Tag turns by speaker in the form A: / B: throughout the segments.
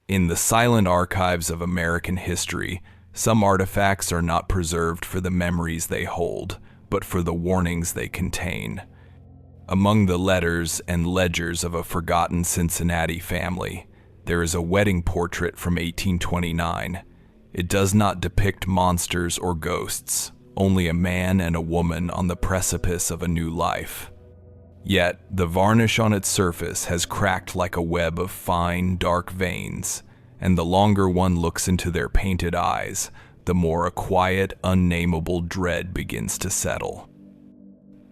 A: In the silent archives of American history, some artifacts are not preserved for the memories they hold, but for the warnings they contain. Among the letters and ledgers of a forgotten Cincinnati family, there is a wedding portrait from 1829. It does not depict monsters or ghosts, only a man and a woman on the precipice of a new life. Yet, the varnish on its surface has cracked like a web of fine, dark veins, and the longer one looks into their painted eyes, the more a quiet, unnameable dread begins to settle.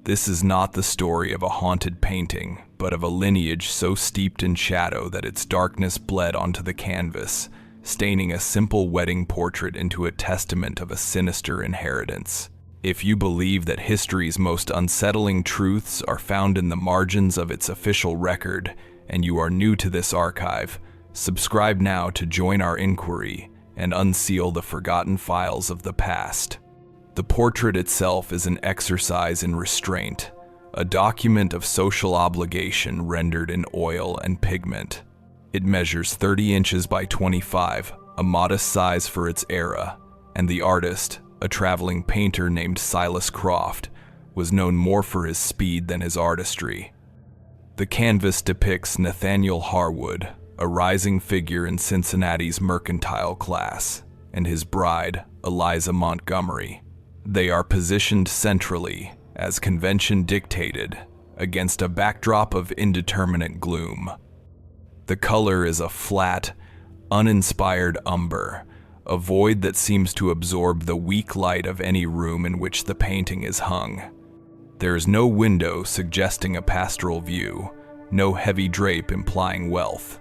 A: This is not the story of a haunted painting, but of a lineage so steeped in shadow that its darkness bled onto the canvas, staining a simple wedding portrait into a testament of a sinister inheritance. If you believe that history's most unsettling truths are found in the margins of its official record, and you are new to this archive, subscribe now to join our inquiry and unseal the forgotten files of the past. The portrait itself is an exercise in restraint, a document of social obligation rendered in oil and pigment. It measures 30 inches by 25, a modest size for its era, and the artist, a traveling painter named Silas Croft, was known more for his speed than his artistry. The canvas depicts Nathaniel Harwood, a rising figure in Cincinnati's mercantile class, and his bride, Eliza Montgomery. They are positioned centrally, as convention dictated, against a backdrop of indeterminate gloom. The color is a flat, uninspired umber, a void that seems to absorb the weak light of any room in which the painting is hung. There is no window suggesting a pastoral view, no heavy drape implying wealth,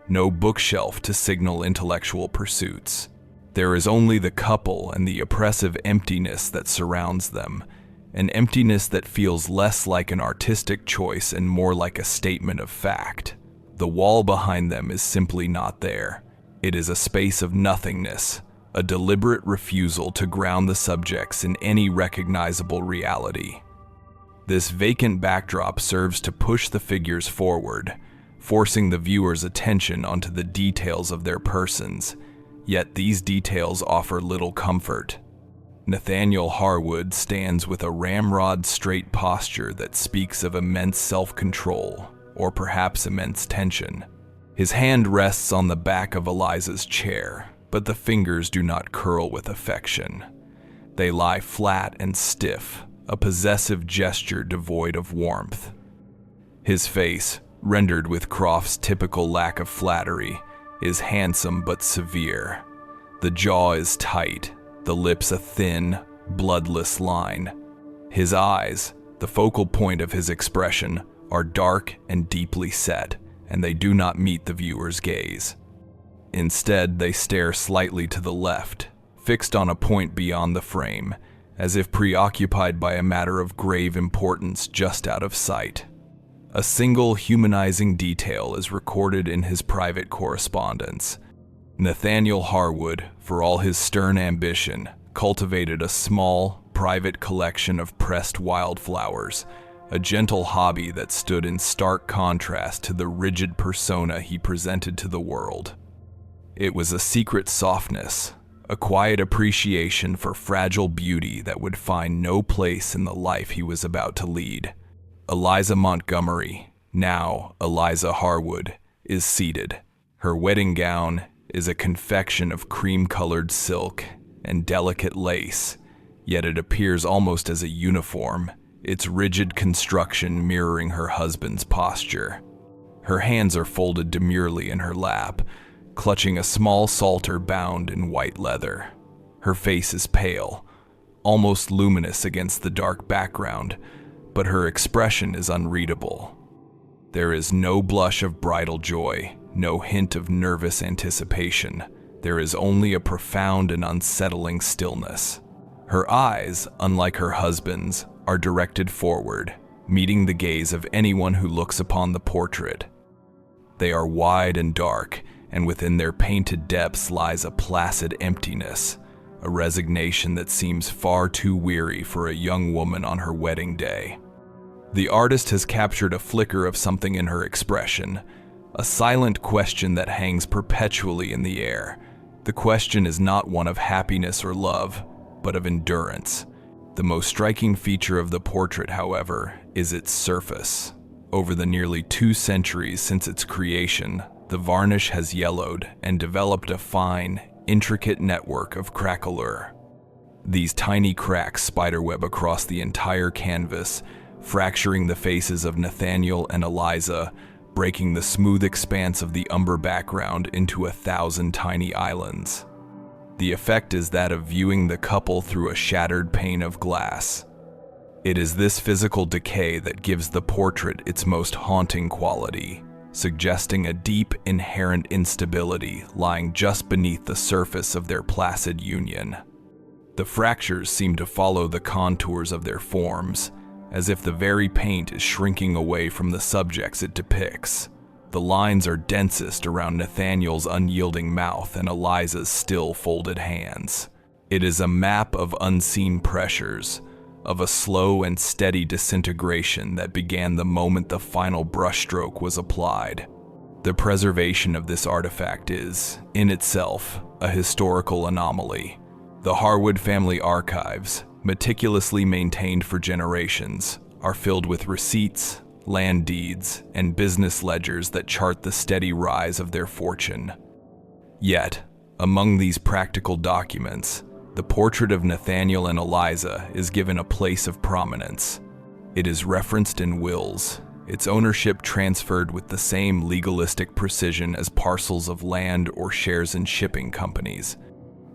A: no bookshelf to signal intellectual pursuits. There is only the couple and the oppressive emptiness that surrounds them, an emptiness that feels less like an artistic choice and more like a statement of fact. The wall behind them is simply not there. It is a space of nothingness, a deliberate refusal to ground the subjects in any recognizable reality. This vacant backdrop serves to push the figures forward, forcing the viewer's attention onto the details of their persons, yet these details offer little comfort. Nathaniel Harwood stands with a ramrod straight posture that speaks of immense self-control, or perhaps immense tension. His hand rests on the back of Eliza's chair, but the fingers do not curl with affection. They lie flat and stiff, a possessive gesture devoid of warmth. His face, rendered with Croft's typical lack of flattery, is handsome but severe. The jaw is tight, the lips a thin, bloodless line. His eyes, the focal point of his expression, are dark and deeply set, and they do not meet the viewer's gaze. Instead, they stare slightly to the left, fixed on a point beyond the frame, as if preoccupied by a matter of grave importance just out of sight. A single humanizing detail is recorded in his private correspondence. Nathaniel Harwood, for all his stern ambition, cultivated a small, private collection of pressed wildflowers, a gentle hobby that stood in stark contrast to the rigid persona he presented to the world. It was a secret softness, a quiet appreciation for fragile beauty that would find no place in the life he was about to lead. Eliza Montgomery, now Eliza Harwood, is seated. Her wedding gown is a confection of cream-colored silk and delicate lace, yet it appears almost as a uniform, its rigid construction mirroring her husband's posture. Her hands are folded demurely in her lap, clutching a small psalter bound in white leather. Her face is pale, almost luminous against the dark background, but her expression is unreadable. There is no blush of bridal joy, no hint of nervous anticipation. There is only a profound and unsettling stillness. Her eyes, unlike her husband's, are directed forward, meeting the gaze of anyone who looks upon the portrait. They are wide and dark, and within their painted depths lies a placid emptiness, a resignation that seems far too weary for a young woman on her wedding day. The artist has captured a flicker of something in her expression, a silent question that hangs perpetually in the air. The question is not one of happiness or love, but of endurance. The most striking feature of the portrait, however, is its surface. Over the nearly 2 centuries since its creation, the varnish has yellowed and developed a fine, intricate network of craquelure. These tiny cracks spiderweb across the entire canvas, fracturing the faces of Nathaniel and Eliza, breaking the smooth expanse of the umber background into 1,000 tiny islands. The effect is that of viewing the couple through a shattered pane of glass. It is this physical decay that gives the portrait its most haunting quality, suggesting a deep, inherent instability lying just beneath the surface of their placid union. The fractures seem to follow the contours of their forms, as if the very paint is shrinking away from the subjects it depicts. The lines are densest around Nathaniel's unyielding mouth and Eliza's still folded hands. It is a map of unseen pressures, of a slow and steady disintegration that began the moment the final brushstroke was applied. The preservation of this artifact is, in itself, a historical anomaly. The Harwood family archives, meticulously maintained for generations, are filled with receipts, land deeds, and business ledgers that chart the steady rise of their fortune. Yet, among these practical documents, the portrait of Nathaniel and Eliza is given a place of prominence. It is referenced in wills, its ownership transferred with the same legalistic precision as parcels of land or shares in shipping companies.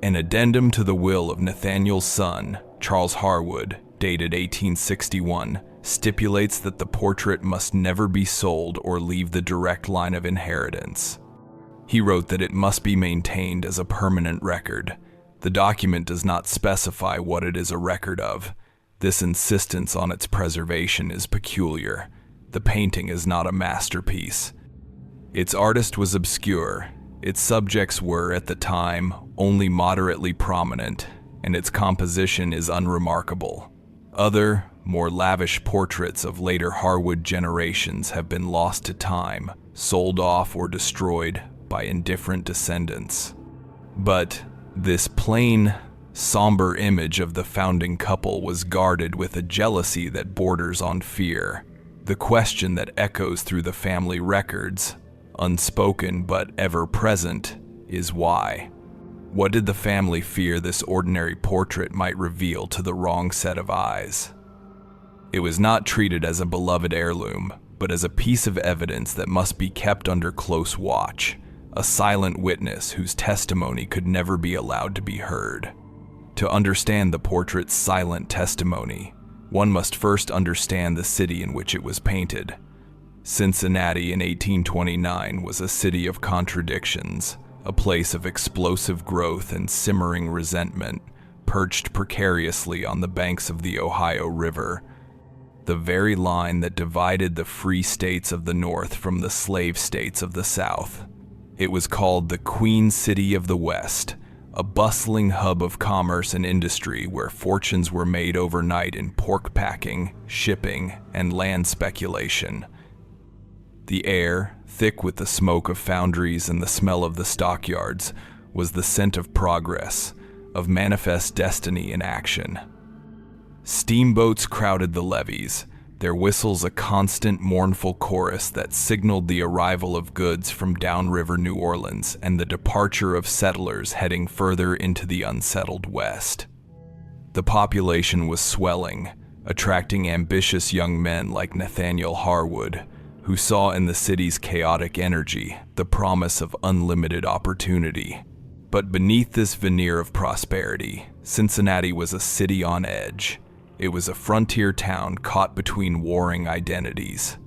A: An addendum to the will of Nathaniel's son, Charles Harwood, dated 1861, stipulates that the portrait must never be sold or leave the direct line of inheritance. He wrote that it must be maintained as a permanent record. The document does not specify what it is a record of. This insistence on its preservation is peculiar. The painting is not a masterpiece. Its artist was obscure. Its subjects were, at the time, only moderately prominent, and its composition is unremarkable. Other, more lavish portraits of later Harwood generations have been lost to time, sold off or destroyed by indifferent descendants. But this plain, somber image of the founding couple was guarded with a jealousy that borders on fear. The question that echoes through the family records, unspoken but ever present, is why. What did the family fear this ordinary portrait might reveal to the wrong set of eyes? It was not treated as a beloved heirloom, but as a piece of evidence that must be kept under close watch, a silent witness whose testimony could never be allowed to be heard. To understand the portrait's silent testimony, one must first understand the city in which it was painted. Cincinnati in 1829 was a city of contradictions, a place of explosive growth and simmering resentment, perched precariously on the banks of the Ohio River, the very line that divided the free states of the North from the slave states of the South. It was called the Queen City of the West, a bustling hub of commerce and industry where fortunes were made overnight in pork packing, shipping, and land speculation. The air, thick with the smoke of foundries and the smell of the stockyards, was the scent of progress, of manifest destiny in action. Steamboats crowded the levees, their whistles a constant mournful chorus that signaled the arrival of goods from downriver New Orleans and the departure of settlers heading further into the unsettled West. The population was swelling, attracting ambitious young men like Nathaniel Harwood, who saw in the city's chaotic energy the promise of unlimited opportunity. But beneath this veneer of prosperity, Cincinnati was a city on edge. It was a frontier town caught between warring identities.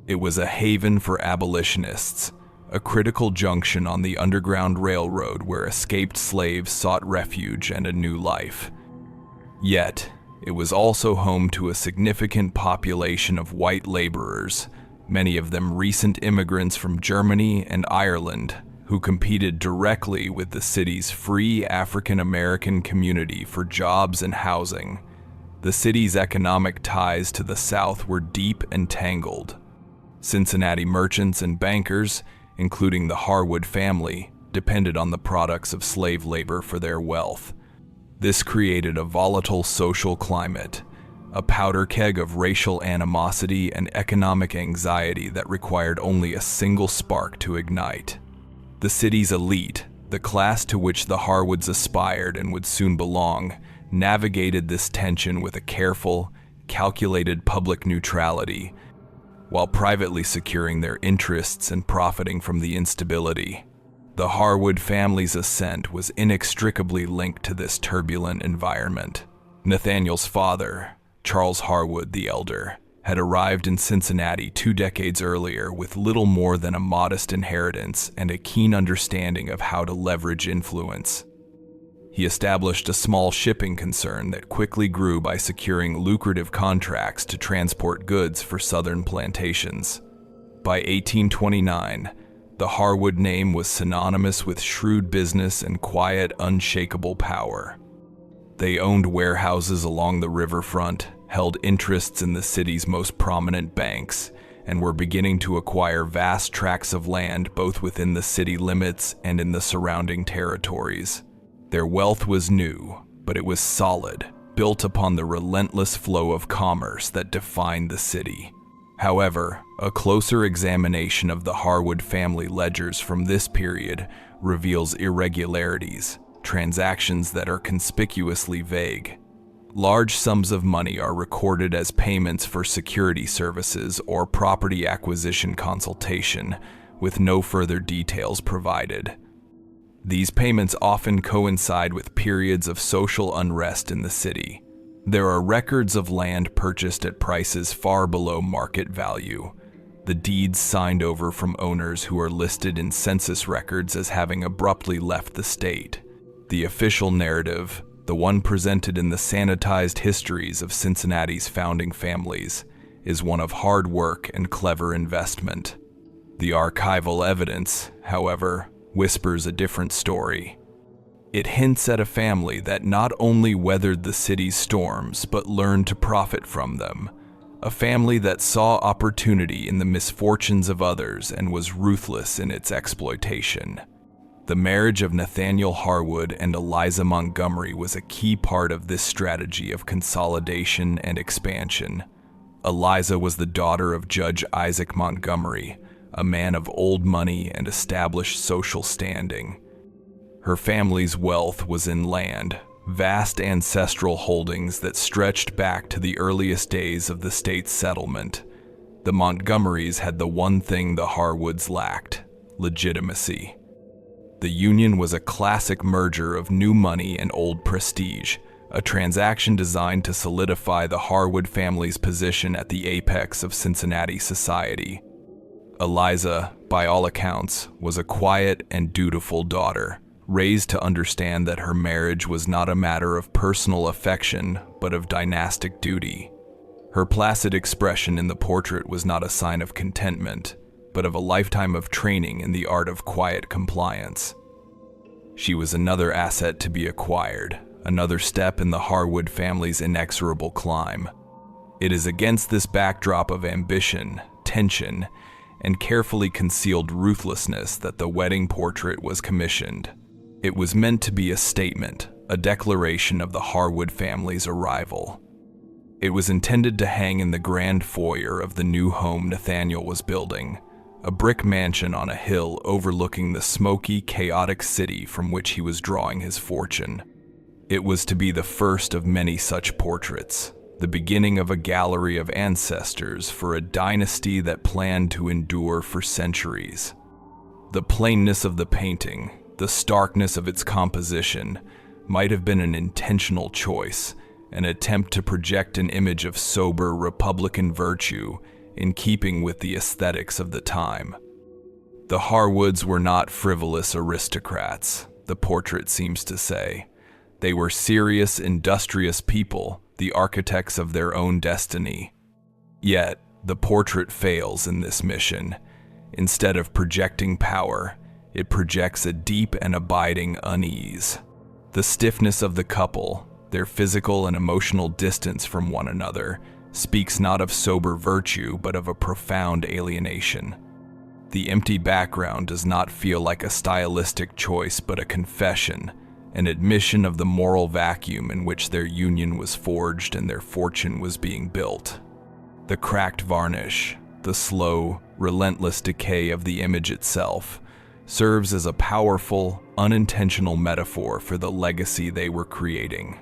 A: It was a haven for abolitionists, a critical junction on the Underground Railroad where escaped slaves sought refuge and a new life. Yet, it was also home to a significant population of white laborers, many of them recent immigrants from Germany and Ireland, who competed directly with the city's free African-American community for jobs and housing. The city's economic ties to the South were deep and tangled. Cincinnati merchants and bankers, including the Harwood family, depended on the products of slave labor for their wealth. This created a volatile social climate, a powder keg of racial animosity and economic anxiety that required only a single spark to ignite. The city's elite, the class to which the Harwoods aspired and would soon belong, navigated this tension with a careful, calculated public neutrality, while privately securing their interests and profiting from the instability. The Harwood family's ascent was inextricably linked to this turbulent environment. Nathaniel's father, Charles Harwood the Elder, had arrived in Cincinnati 2 decades earlier with little more than a modest inheritance and a keen understanding of how to leverage influence. He established a small shipping concern that quickly grew by securing lucrative contracts to transport goods for southern plantations. By 1829, the Harwood name was synonymous with shrewd business and quiet, unshakable power. They owned warehouses along the riverfront, held interests in the city's most prominent banks, and were beginning to acquire vast tracts of land both within the city limits and in the surrounding territories. Their wealth was new, but it was solid, built upon the relentless flow of commerce that defined the city. However, a closer examination of the Harwood family ledgers from this period reveals irregularities, transactions that are conspicuously vague. Large sums of money are recorded as payments for security services or property acquisition consultation, with no further details provided. These payments often coincide with periods of social unrest in the city. There are records of land purchased at prices far below market value, the deeds signed over from owners who are listed in census records as having abruptly left the state. The official narrative, the one presented in the sanitized histories of Cincinnati's founding families, is one of hard work and clever investment. The archival evidence, however, whispers a different story. It hints at a family that not only weathered the city's storms but learned to profit from them, a family that saw opportunity in the misfortunes of others and was ruthless in its exploitation. The marriage of Nathaniel Harwood and Eliza Montgomery was a key part of this strategy of consolidation and expansion. Eliza was the daughter of Judge Isaac Montgomery, a man of old money and established social standing. Her family's wealth was in land, vast ancestral holdings that stretched back to the earliest days of the state's settlement. The Montgomerys had the one thing the Harwoods lacked: legitimacy. The union was a classic merger of new money and old prestige, a transaction designed to solidify the Harwood family's position at the apex of Cincinnati society. Eliza, by all accounts, was a quiet and dutiful daughter, raised to understand that her marriage was not a matter of personal affection, but of dynastic duty. Her placid expression in the portrait was not a sign of contentment, but of a lifetime of training in the art of quiet compliance. She was another asset to be acquired, another step in the Harwood family's inexorable climb. It is against this backdrop of ambition, tension, and carefully concealed ruthlessness that the wedding portrait was commissioned. It was meant to be a statement, a declaration of the Harwood family's arrival. It was intended to hang in the grand foyer of the new home Nathaniel was building, a brick mansion on a hill overlooking the smoky, chaotic city from which he was drawing his fortune. It was to be the first of many such portraits, the beginning of a gallery of ancestors for a dynasty that planned to endure for centuries. The plainness of the painting, the starkness of its composition, might have been an intentional choice, an attempt to project an image of sober Republican virtue in keeping with the aesthetics of the time. The Harwoods were not frivolous aristocrats, the portrait seems to say. They were serious, industrious people, the architects of their own destiny. Yet, the portrait fails in this mission. Instead of projecting power, it projects a deep and abiding unease. The stiffness of the couple, their physical and emotional distance from one another, speaks not of sober virtue but of a profound alienation. The empty background does not feel like a stylistic choice but a confession, an admission of the moral vacuum in which their union was forged and their fortune was being built. The cracked varnish, the slow, relentless decay of the image itself, serves as a powerful, unintentional metaphor for the legacy they were creating.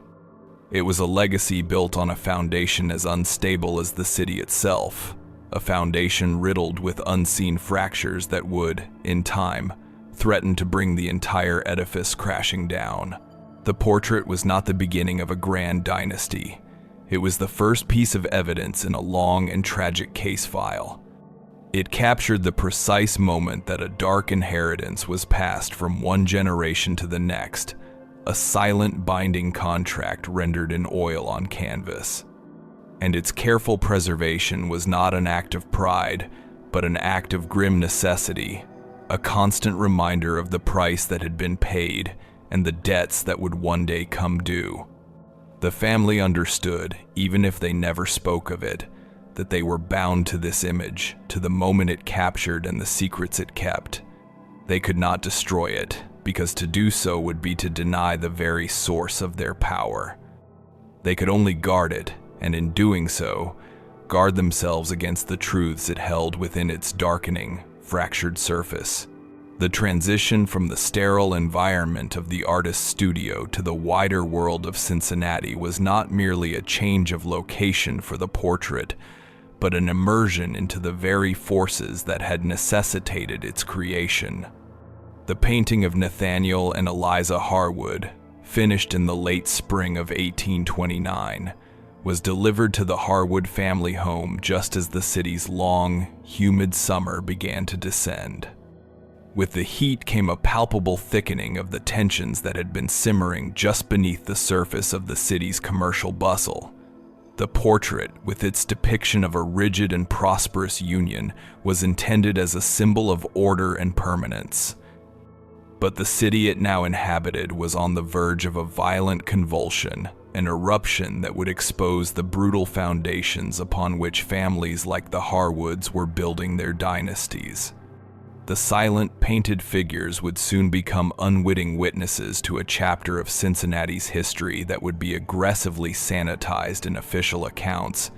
A: It was a legacy built on a foundation as unstable as the city itself, a foundation riddled with unseen fractures that would, in time, threaten to bring the entire edifice crashing down. The portrait was not the beginning of a grand dynasty. It was the first piece of evidence in a long and tragic case file. It captured the precise moment that a dark inheritance was passed from one generation to the next, a silent binding contract rendered in oil on canvas. And its careful preservation was not an act of pride, but an act of grim necessity, a constant reminder of the price that had been paid and the debts that would one day come due. The family understood, even if they never spoke of it, that they were bound to this image, to the moment it captured and the secrets it kept. They could not destroy it, because to do so would be to deny the very source of their power. They could only guard it, and in doing so, guard themselves against the truths it held within its darkening, fractured surface. The transition from the sterile environment of the artist's studio to the wider world of Cincinnati was not merely a change of location for the portrait, but an immersion into the very forces that had necessitated its creation. The painting of Nathaniel and Eliza Harwood, finished in the late spring of 1829, was delivered to the Harwood family home just as the city's long, humid summer began to descend. With the heat came a palpable thickening of the tensions that had been simmering just beneath the surface of the city's commercial bustle. The portrait, with its depiction of a rigid and prosperous union, was intended as a symbol of order and permanence. But the city it now inhabited was on the verge of a violent convulsion, an eruption that would expose the brutal foundations upon which families like the Harwoods were building their dynasties. The silent, painted figures would soon become unwitting witnesses to a chapter of Cincinnati's history that would be aggressively sanitized in official accounts,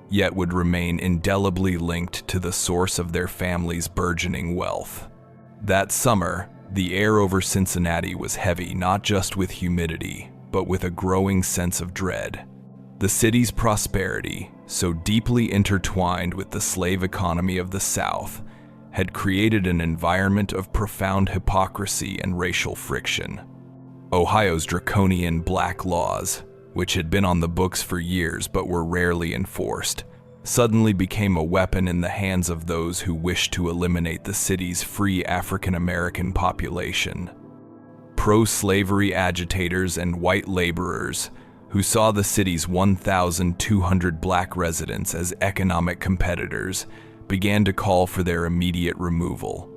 A: yet would remain indelibly linked to the source of their family's burgeoning wealth. That summer, the air over Cincinnati was heavy not just with humidity, but with a growing sense of dread. The city's prosperity, so deeply intertwined with the slave economy of the South, had created an environment of profound hypocrisy and racial friction. Ohio's draconian black laws, which had been on the books for years but were rarely enforced, suddenly became a weapon in the hands of those who wished to eliminate the city's free African American population. Pro-slavery agitators and white laborers, who saw the city's 1,200 black residents as economic competitors, began to call for their immediate removal.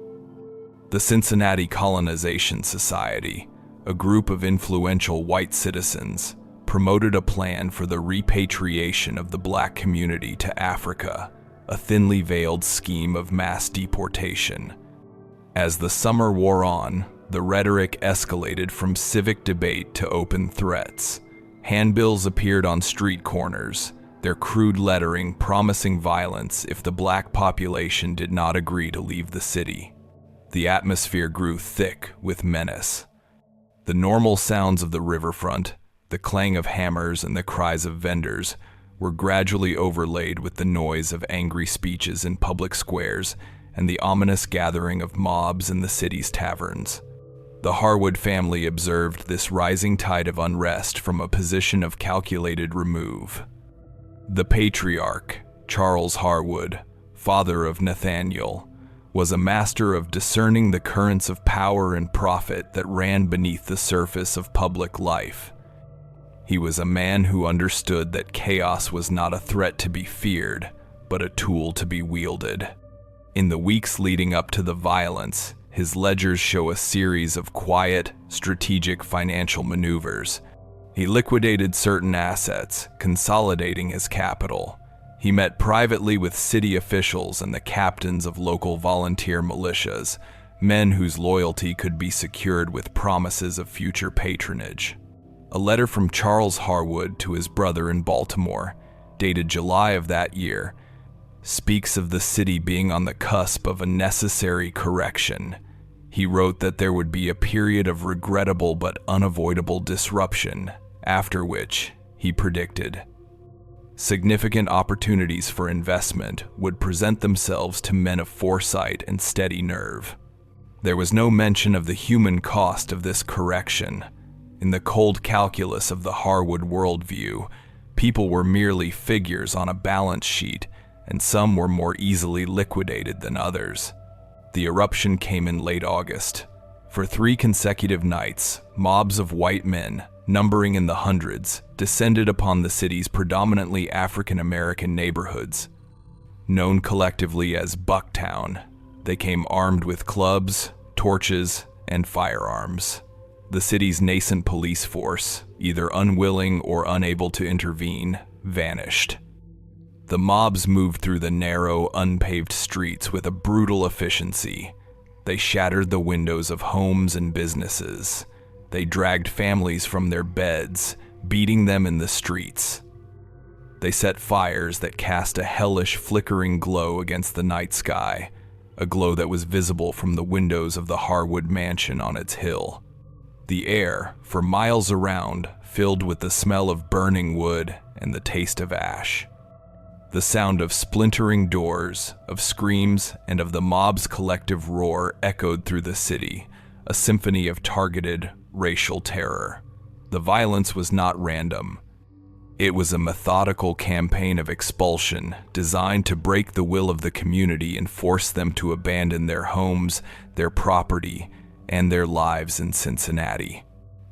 A: The Cincinnati Colonization Society, a group of influential white citizens, promoted a plan for the repatriation of the black community to Africa, a thinly veiled scheme of mass deportation. As the summer wore on, the rhetoric escalated from civic debate to open threats. Handbills appeared on street corners, their crude lettering promising violence if the black population did not agree to leave the city. The atmosphere grew thick with menace. The normal sounds of the riverfront, the clang of hammers and the cries of vendors, were gradually overlaid with the noise of angry speeches in public squares and the ominous gathering of mobs in the city's taverns. The Harwood family observed this rising tide of unrest from a position of calculated remove. The patriarch, Charles Harwood, father of Nathaniel, was a master of discerning the currents of power and profit that ran beneath the surface of public life. He was a man who understood that chaos was not a threat to be feared, but a tool to be wielded. In the weeks leading up to the violence, his ledgers show a series of quiet, strategic financial maneuvers. He liquidated certain assets, consolidating his capital. He met privately with city officials and the captains of local volunteer militias, men whose loyalty could be secured with promises of future patronage. A letter from Charles Harwood to his brother in Baltimore, dated July of that year, speaks of the city being on the cusp of a necessary correction. He wrote that there would be a period of regrettable but unavoidable disruption, after which, he predicted, significant opportunities for investment would present themselves to men of foresight and steady nerve. There was no mention of the human cost of this correction. In the cold calculus of the Harwood worldview, people were merely figures on a balance sheet, and some were more easily liquidated than others. The eruption came in late August. For 3 consecutive nights, mobs of white men, numbering in the hundreds, descended upon the city's predominantly African-American neighborhoods. Known collectively as Bucktown, they came armed with clubs, torches, and firearms. The city's nascent police force, either unwilling or unable to intervene, vanished. The mobs moved through the narrow, unpaved streets with a brutal efficiency. They shattered the windows of homes and businesses. They dragged families from their beds, beating them in the streets. They set fires that cast a hellish, flickering glow against the night sky, a glow that was visible from the windows of the Harwood mansion on its hill. The air, for miles around, filled with the smell of burning wood and the taste of ash. The sound of splintering doors, of screams, and of the mob's collective roar echoed through the city, a symphony of targeted, racial terror. The violence was not random. It was a methodical campaign of expulsion designed to break the will of the community and force them to abandon their homes, their property, and their lives in Cincinnati.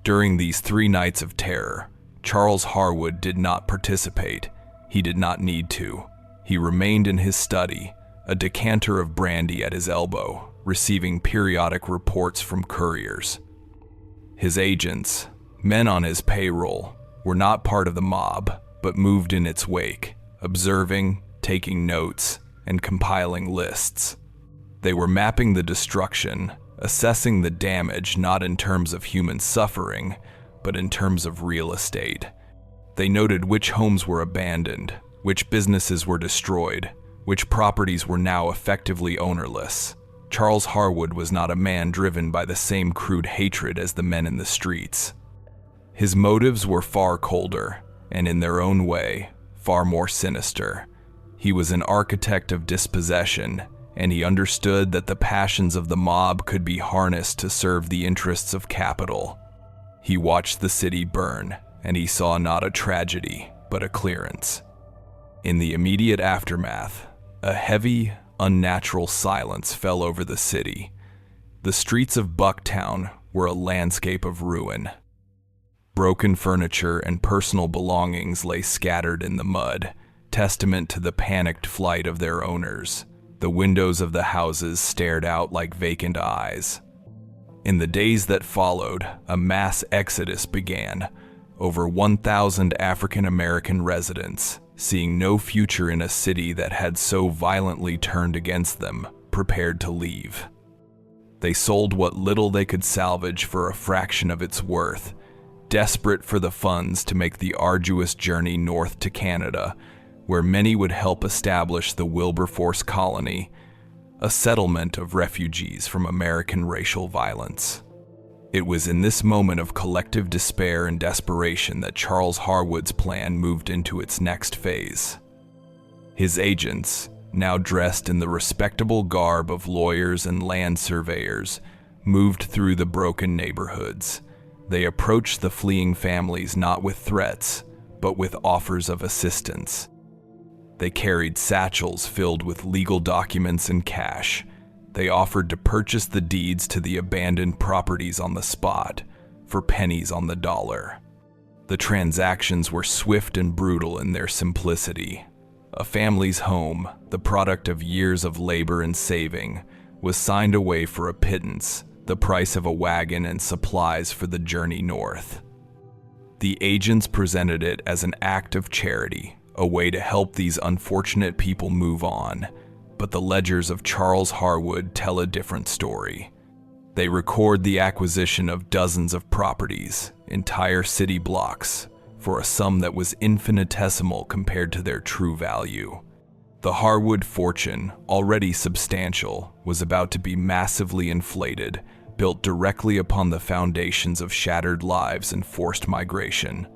A: During these 3 nights of terror, Charles Harwood did not participate. He did not need to. He remained in his study, a decanter of brandy at his elbow, receiving periodic reports from couriers. His agents, men on his payroll, were not part of the mob, but moved in its wake, observing, taking notes, and compiling lists. They were mapping the destruction, assessing the damage not in terms of human suffering, but in terms of real estate. They noted which homes were abandoned, which businesses were destroyed, which properties were now effectively ownerless. Charles Harwood was not a man driven by the same crude hatred as the men in the streets. His motives were far colder, and in their own way, far more sinister. He was an architect of dispossession, and he understood that the passions of the mob could be harnessed to serve the interests of capital. He watched the city burn, and he saw not a tragedy, but a clearance. In the immediate aftermath, a heavy, unnatural silence fell over the city. The streets of Bucktown were a landscape of ruin. Broken furniture and personal belongings lay scattered in the mud, testament to the panicked flight of their owners. The windows of the houses stared out like vacant eyes. In the days that followed, a mass exodus began. Over 1,000 African American residents, seeing no future in a city that had so violently turned against them, prepared to leave. They sold what little they could salvage for a fraction of its worth, desperate for the funds to make the arduous journey north to Canada, where many would help establish the Wilberforce colony, a settlement of refugees from American racial violence. It was in this moment of collective despair and desperation that Charles Harwood's plan moved into its next phase. His agents, now dressed in the respectable garb of lawyers and land surveyors, moved through the broken neighborhoods. They approached the fleeing families not with threats, but with offers of assistance. They carried satchels filled with legal documents and cash. They offered to purchase the deeds to the abandoned properties on the spot for pennies on the dollar. The transactions were swift and brutal in their simplicity. A family's home, the product of years of labor and saving, was signed away for a pittance, the price of a wagon and supplies for the journey north. The agents presented it as an act of charity, a way to help these unfortunate people move on. But the ledgers of Charles Harwood tell a different story. They record the acquisition of dozens of properties, entire city blocks, for a sum that was infinitesimal compared to their true value. The Harwood fortune, already substantial, was about to be massively inflated, built directly upon the foundations of shattered lives and forced migration.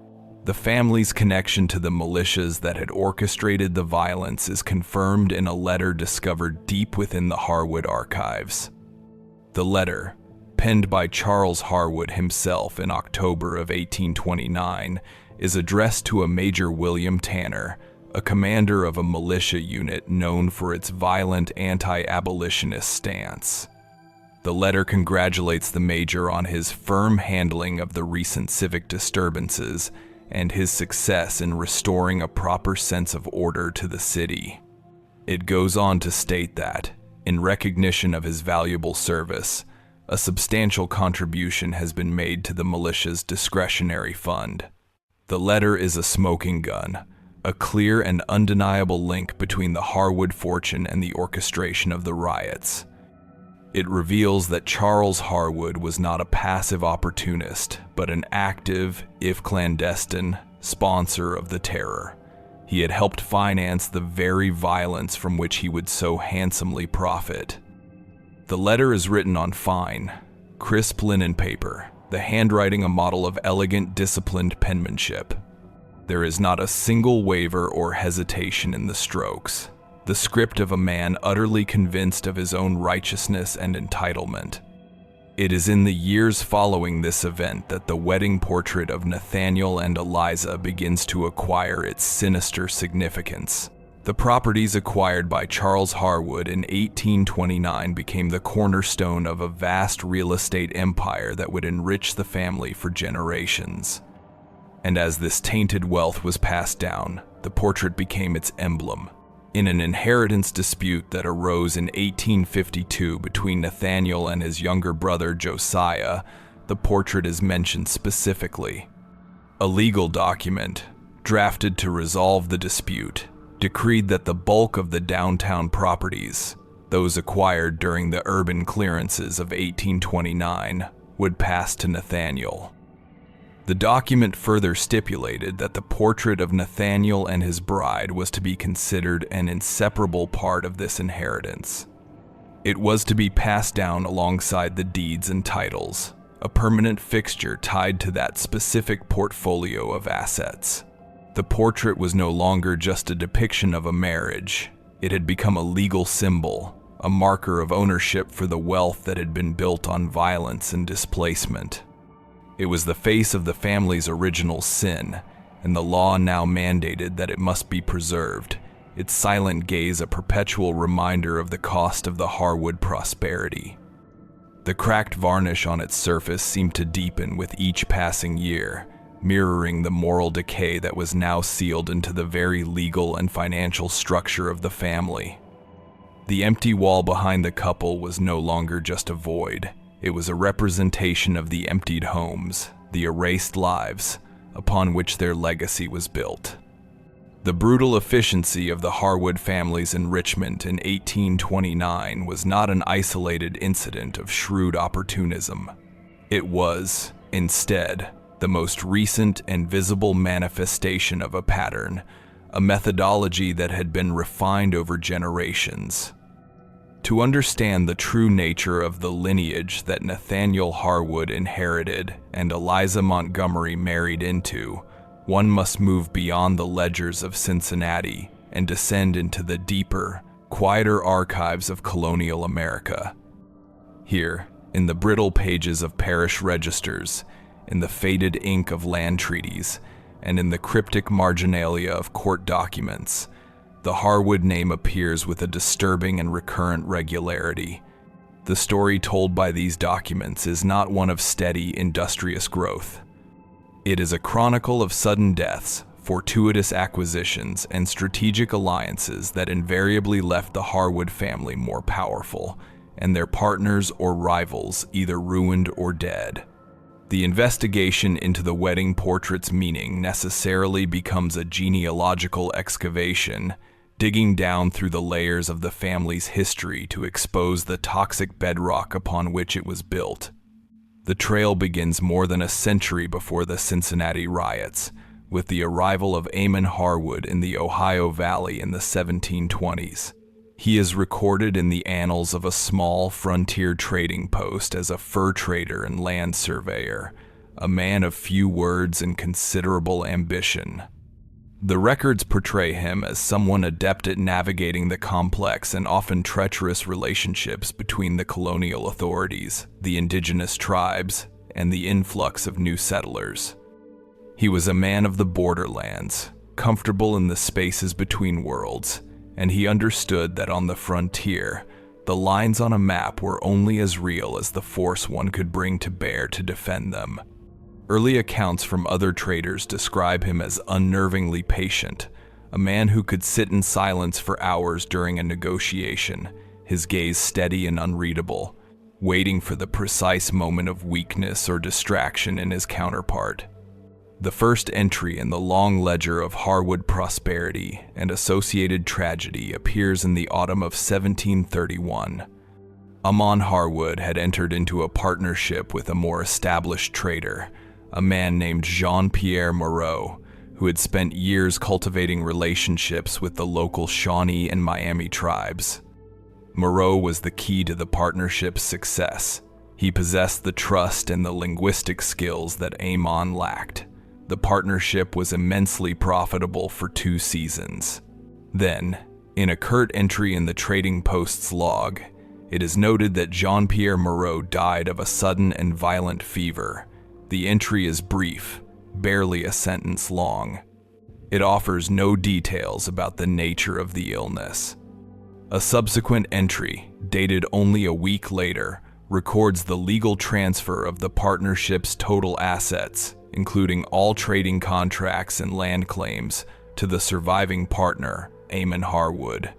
A: The family's connection to the militias that had orchestrated the violence is confirmed in a letter discovered deep within the Harwood archives. The letter, penned by Charles Harwood himself in October of 1829, is addressed to a Major William Tanner, a commander of a militia unit known for its violent anti-abolitionist stance. The letter congratulates the major on his firm handling of the recent civic disturbances and his success in restoring a proper sense of order to the city. It goes on to state that, in recognition of his valuable service, a substantial contribution has been made to the militia's discretionary fund. The letter is a smoking gun, a clear and undeniable link between the Harwood fortune and the orchestration of the riots. It reveals that Charles Harwood was not a passive opportunist, but an active, if clandestine, sponsor of the terror. He had helped finance the very violence from which he would so handsomely profit. The letter is written on fine, crisp linen paper, the handwriting a model of elegant, disciplined penmanship. There is not a single waver or hesitation in the strokes, the script of a man utterly convinced of his own righteousness and entitlement. It is in the years following this event that the wedding portrait of Nathaniel and Eliza begins to acquire its sinister significance. The properties acquired by Charles Harwood in 1829 became the cornerstone of a vast real estate empire that would enrich the family for generations. And as this tainted wealth was passed down, the portrait became its emblem. In an inheritance dispute that arose in 1852 between Nathaniel and his younger brother Josiah, the portrait is mentioned specifically. A legal document, drafted to resolve the dispute, decreed that the bulk of the downtown properties, those acquired during the urban clearances of 1829, would pass to Nathaniel. The document further stipulated that the portrait of Nathaniel and his bride was to be considered an inseparable part of this inheritance. It was to be passed down alongside the deeds and titles, a permanent fixture tied to that specific portfolio of assets. The portrait was no longer just a depiction of a marriage. It had become a legal symbol, a marker of ownership for the wealth that had been built on violence and displacement. It was the face of the family's original sin, and the law now mandated that it must be preserved, its silent gaze a perpetual reminder of the cost of the Harwood prosperity. The cracked varnish on its surface seemed to deepen with each passing year, mirroring the moral decay that was now sealed into the very legal and financial structure of the family. The empty wall behind the couple was no longer just a void. It was a representation of the emptied homes, the erased lives, upon which their legacy was built. The brutal efficiency of the Harwood family's enrichment in 1829 was not an isolated incident of shrewd opportunism. It was, instead, the most recent and visible manifestation of a pattern, a methodology that had been refined over generations. To understand the true nature of the lineage that Nathaniel Harwood inherited and Eliza Montgomery married into, one must move beyond the ledgers of Cincinnati and descend into the deeper, quieter archives of colonial America. Here, in the brittle pages of parish registers, in the faded ink of land treaties, and in the cryptic marginalia of court documents, the Harwood name appears with a disturbing and recurrent regularity. The story told by these documents is not one of steady, industrious growth. It is a chronicle of sudden deaths, fortuitous acquisitions, and strategic alliances that invariably left the Harwood family more powerful, and their partners or rivals either ruined or dead. The investigation into the wedding portrait's meaning necessarily becomes a genealogical excavation, digging down through the layers of the family's history to expose the toxic bedrock upon which it was built. The trail begins more than a century before the Cincinnati riots, with the arrival of Amon Harwood in the Ohio Valley in the 1720s. He is recorded in the annals of a small frontier trading post as a fur trader and land surveyor, a man of few words and considerable ambition. The records portray him as someone adept at navigating the complex and often treacherous relationships between the colonial authorities, the indigenous tribes, and the influx of new settlers. He was a man of the borderlands, comfortable in the spaces between worlds, and he understood that on the frontier, the lines on a map were only as real as the force one could bring to bear to defend them. Early accounts from other traders describe him as unnervingly patient, a man who could sit in silence for hours during a negotiation, his gaze steady and unreadable, waiting for the precise moment of weakness or distraction in his counterpart. The first entry in the long ledger of Harwood prosperity and associated tragedy appears in the autumn of 1731. Amon Harwood had entered into a partnership with a more established trader, a man named Jean-Pierre Moreau, who had spent years cultivating relationships with the local Shawnee and Miami tribes. Moreau was the key to the partnership's success. He possessed the trust and the linguistic skills that Amon lacked. The partnership was immensely profitable for 2 seasons. Then, in a curt entry in the trading post's log, it is noted that Jean-Pierre Moreau died of a sudden and violent fever. The entry is brief, barely a sentence long. It offers no details about the nature of the illness. A subsequent entry, dated only a week later, records the legal transfer of the partnership's total assets, including all trading contracts and land claims, to the surviving partner, Amon Harwood.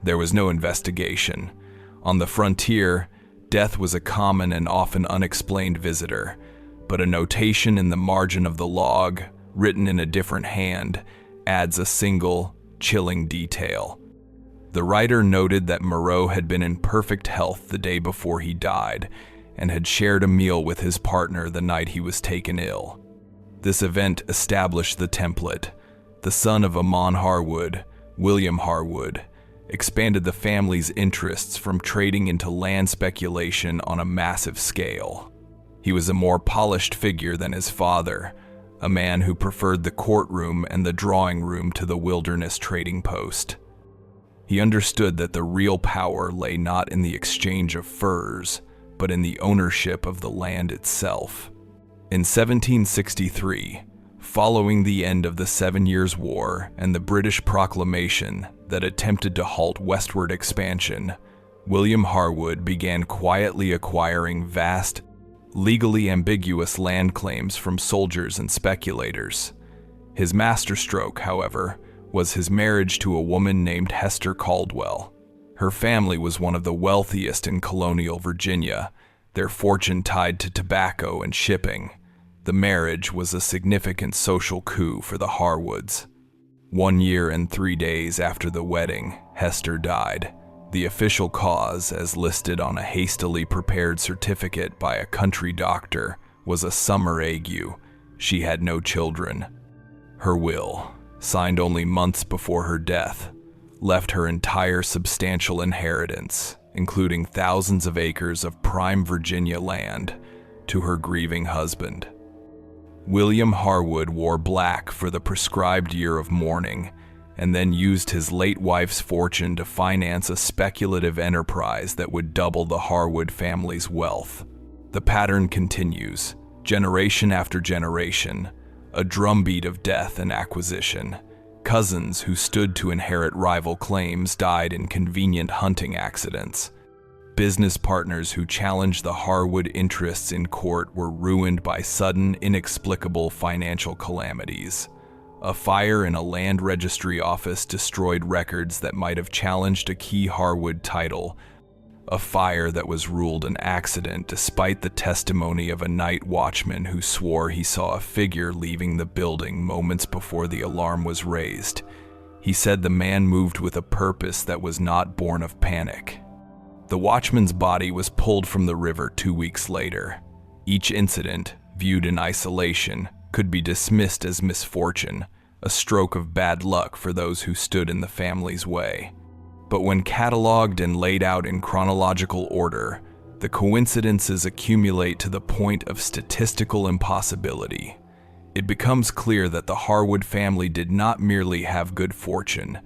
A: There was no investigation. On the frontier, death was a common and often unexplained visitor, but a notation in the margin of the log, written in a different hand, adds a single, chilling detail. The writer noted that Moreau had been in perfect health the day before he died, and had shared a meal with his partner the night he was taken ill. This event established the template. The son of Amon Harwood, William Harwood, expanded the family's interests from trading into land speculation on a massive scale. He was a more polished figure than his father, a man who preferred the courtroom and the drawing room to the wilderness trading post. He understood that the real power lay not in the exchange of furs, but in the ownership of the land itself. In 1763, following the end of the 7 Years' War and the British proclamation that attempted to halt westward expansion, William Harwood began quietly acquiring vast, legally ambiguous land claims from soldiers and speculators. His masterstroke, however, was his marriage to a woman named Hester Caldwell. Her family was one of the wealthiest in colonial Virginia, their fortune tied to tobacco and shipping. The marriage was a significant social coup for the Harwoods. 1 year and 3 days after the wedding, Hester died. The official cause, as listed on a hastily prepared certificate by a country doctor, was a summer ague. She had no children. Her will, signed only months before her death, left her entire substantial inheritance, including thousands of acres of prime Virginia land, to her grieving husband. William Harwood wore black for the prescribed year of mourning, and then used his late wife's fortune to finance a speculative enterprise that would double the Harwood family's wealth. The pattern continues, generation after generation, a drumbeat of death and acquisition. Cousins who stood to inherit rival claims died in convenient hunting accidents. Business partners who challenged the Harwood interests in court were ruined by sudden, inexplicable financial calamities. A fire in a land registry office destroyed records that might have challenged a key Harwood title. a fire that was ruled an accident despite the testimony of a night watchman who swore he saw a figure leaving the building moments before the alarm was raised. He said the man moved with a purpose that was not born of panic. The watchman's body was pulled from the river 2 weeks later. Each incident, viewed in isolation, could be dismissed as misfortune, a stroke of bad luck for those who stood in the family's way. But when cataloged and laid out in chronological order, the coincidences accumulate to the point of statistical impossibility. It becomes clear that the Harwood family did not merely have good fortune.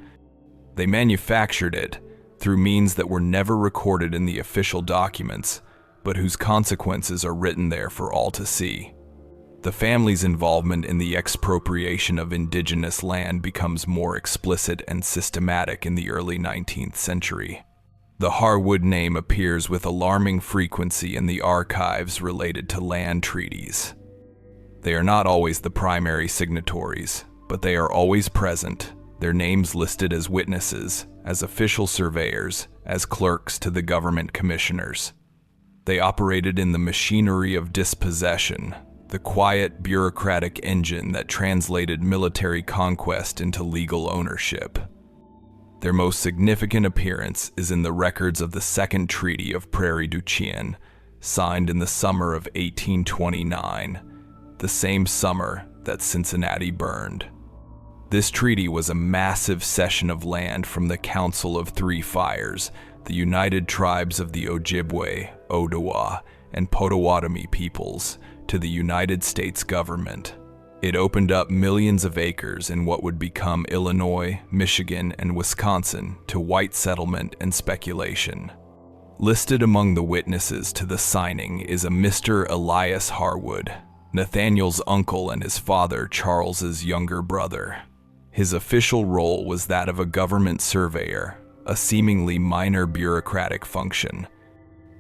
A: They manufactured it through means that were never recorded in the official documents, but whose consequences are written there for all to see. The family's involvement in the expropriation of indigenous land becomes more explicit and systematic in the early 19th century. The Harwood name appears with alarming frequency in the archives related to land treaties. They are not always the primary signatories, but they are always present, their names listed as witnesses, as official surveyors, as clerks to the government commissioners. They operated in the machinery of dispossession, the quiet bureaucratic engine that translated military conquest into legal ownership. Their most significant appearance is in the records of the Second Treaty of Prairie du Chien, signed in the summer of 1829, the same summer that Cincinnati burned. This treaty was a massive cession of land from the Council of Three Fires, the United Tribes of the Ojibwe, Odawa, and Potawatomi peoples, to the United States government. It opened up millions of acres in what would become Illinois, Michigan, and Wisconsin to white settlement and speculation. Listed among the witnesses to the signing is a Mr. Elias Harwood, Nathaniel's uncle and his father Charles's younger brother. His official role was that of a government surveyor, a seemingly minor bureaucratic function.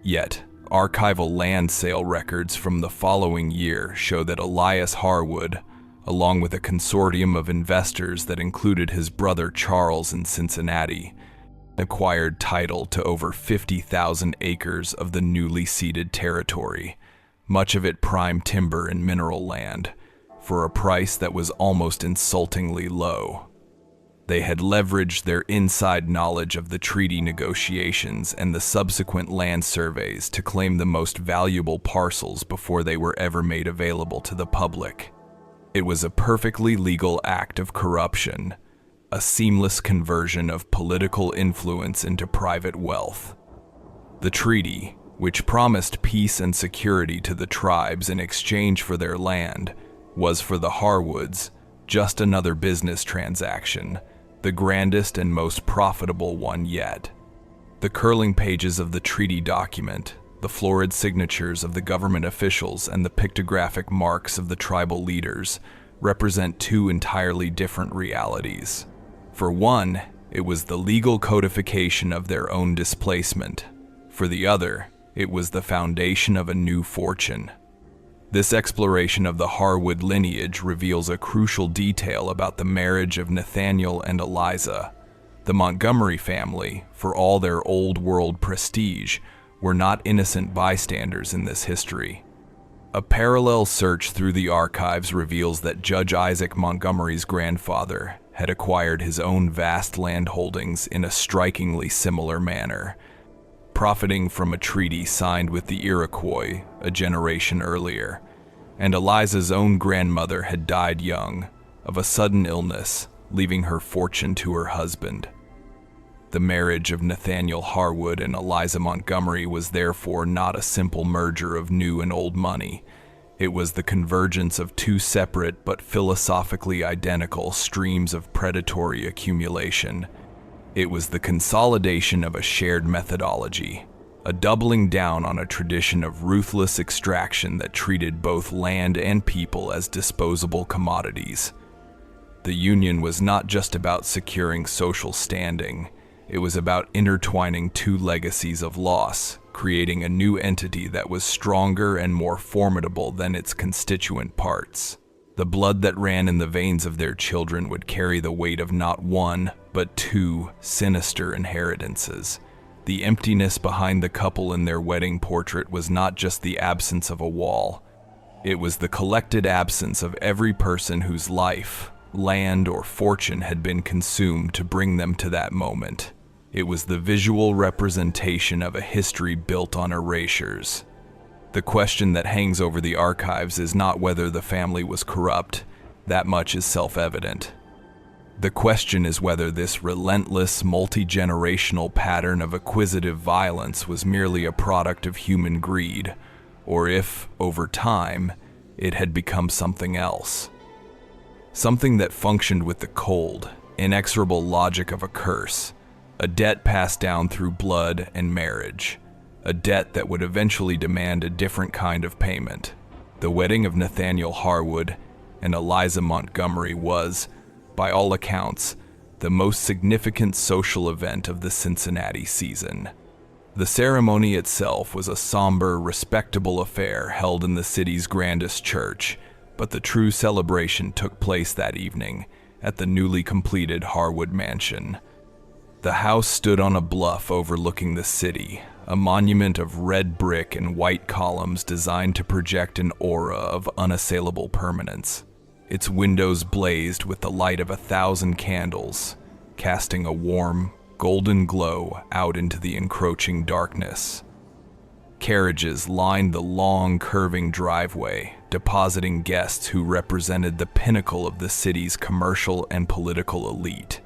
A: Yet, archival land sale records from the following year show that Elias Harwood, along with a consortium of investors that included his brother Charles in Cincinnati, acquired title to over 50,000 acres of the newly ceded territory, much of it prime timber and mineral land, for a price that was almost insultingly low. They had leveraged their inside knowledge of the treaty negotiations and the subsequent land surveys to claim the most valuable parcels before they were ever made available to the public. It was a perfectly legal act of corruption, a seamless conversion of political influence into private wealth. The treaty, which promised peace and security to the tribes in exchange for their land, was for the Harwoods just another business transaction, the grandest and most profitable one yet. The curling pages of the treaty document, the florid signatures of the government officials, and the pictographic marks of the tribal leaders represent two entirely different realities. For one, it was the legal codification of their own displacement. For the other, it was the foundation of a new fortune. This exploration of the Harwood lineage reveals a crucial detail about the marriage of Nathaniel and Eliza. The Montgomery family, for all their old world prestige, were not innocent bystanders in this history. A parallel search through the archives reveals that Judge Isaac Montgomery's grandfather had acquired his own vast land holdings in a strikingly similar manner, profiting from a treaty signed with the Iroquois a generation earlier, and Eliza's own grandmother had died young, of a sudden illness, leaving her fortune to her husband. The marriage of Nathaniel Harwood and Eliza Montgomery was therefore not a simple merger of new and old money. It was the convergence of two separate but philosophically identical streams of predatory accumulation. It was the consolidation of a shared methodology, a doubling down on a tradition of ruthless extraction that treated both land and people as disposable commodities. The union was not just about securing social standing, it was about intertwining two legacies of loss, creating a new entity that was stronger and more formidable than its constituent parts. The blood that ran in the veins of their children would carry the weight of not one, but two sinister inheritances, The emptiness behind the couple in their wedding portrait was not just the absence of a wall. It was the collected absence of every person whose life, land, or fortune had been consumed to bring them to that moment. It was the visual representation of a history built on erasures. The question that hangs over the archives is not whether the family was corrupt. That much is self-evident. The question is whether this relentless, multi-generational pattern of acquisitive violence was merely a product of human greed, or if, over time, it had become something else. Something that functioned with the cold, inexorable logic of a curse, a debt passed down through blood and marriage, a debt that would eventually demand a different kind of payment. The wedding of Nathaniel Harwood and Eliza Montgomery was, by all accounts, the most significant social event of the Cincinnati season. The ceremony itself was a somber, respectable affair held in the city's grandest church, but the true celebration took place that evening at the newly completed Harwood Mansion. The house stood on a bluff overlooking the city, a monument of red brick and white columns designed to project an aura of unassailable permanence. Its windows blazed with the light of 1,000 candles, casting a warm, golden glow out into the encroaching darkness. Carriages lined the long, curving driveway, depositing guests who represented the pinnacle of the city's commercial and political elite.